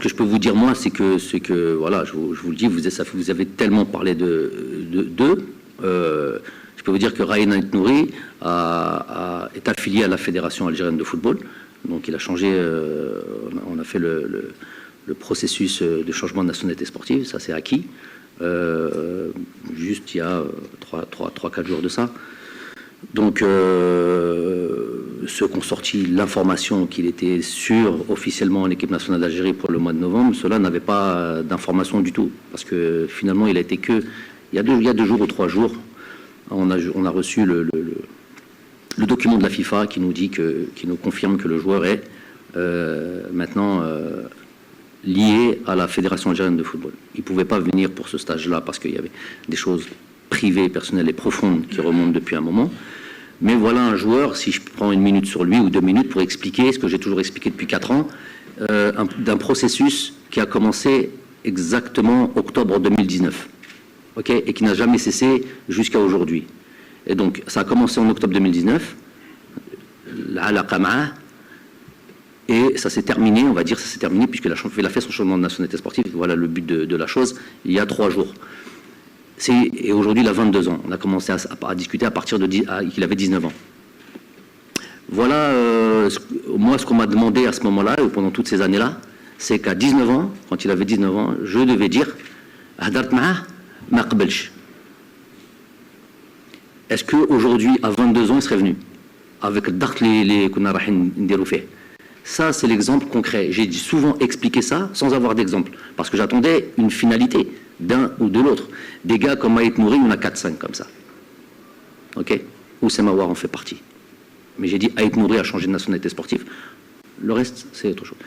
que je peux vous dire, moi, c'est que voilà, je vous le dis, vous avez tellement parlé d'eux. Je peux vous dire que Raïn Aït-Nouri est affilié à la Fédération algérienne de football. Donc il a changé, on a fait le processus de changement de nationalité sportive, ça c'est acquis. Juste il y a 3-4 jours de ça. Donc ceux qui ont sorti l'information qu'il était sûr officiellement en équipe nationale d'Algérie pour le mois de novembre, ceux-là n'avaient pas d'information du tout. Parce que finalement il a été que, il y a 2 jours ou 3 jours, on a reçu le document de la FIFA qui nous dit qui nous confirme que le joueur est maintenant lié à la Fédération algérienne de football. Il ne pouvait pas venir pour ce stage-là parce qu'il y avait des choses privées, personnelles et profondes qui remontent depuis un moment. Mais voilà un joueur, si je prends 1 minute sur lui ou 2 minutes pour expliquer ce que j'ai toujours expliqué depuis 4 ans, d'un processus qui a commencé exactement octobre 2019, okay, et qui n'a jamais cessé jusqu'à aujourd'hui. Et donc, ça a commencé en octobre 2019, et ça s'est terminé, on va dire, ça s'est terminé, puisque il a fait son changement de nationalité sportive, voilà le but de la chose, il y a 3 jours. Et aujourd'hui, il a 22 ans. On a commencé à discuter à partir qu'il avait 19 ans. Voilà, moi, ce qu'on m'a demandé à ce moment-là, ou pendant toutes ces années-là, c'est qu'à 19 ans, quand il avait 19 ans, je devais dire « Hadart ma'ah, ma qbelch ». Est-ce qu'aujourd'hui, à 22 ans, il serait venu avec le dart qu'on a fait? Ça, c'est l'exemple concret. J'ai souvent expliqué ça sans avoir d'exemple, parce que j'attendais une finalité d'un ou de l'autre. Des gars comme Aït-Nouri, il y en a 4-5 comme ça. Ok? Oussama Aouar en fait partie. Mais j'ai dit Aït-Nouri a changé de nationalité sportive. Le reste, c'est autre chose.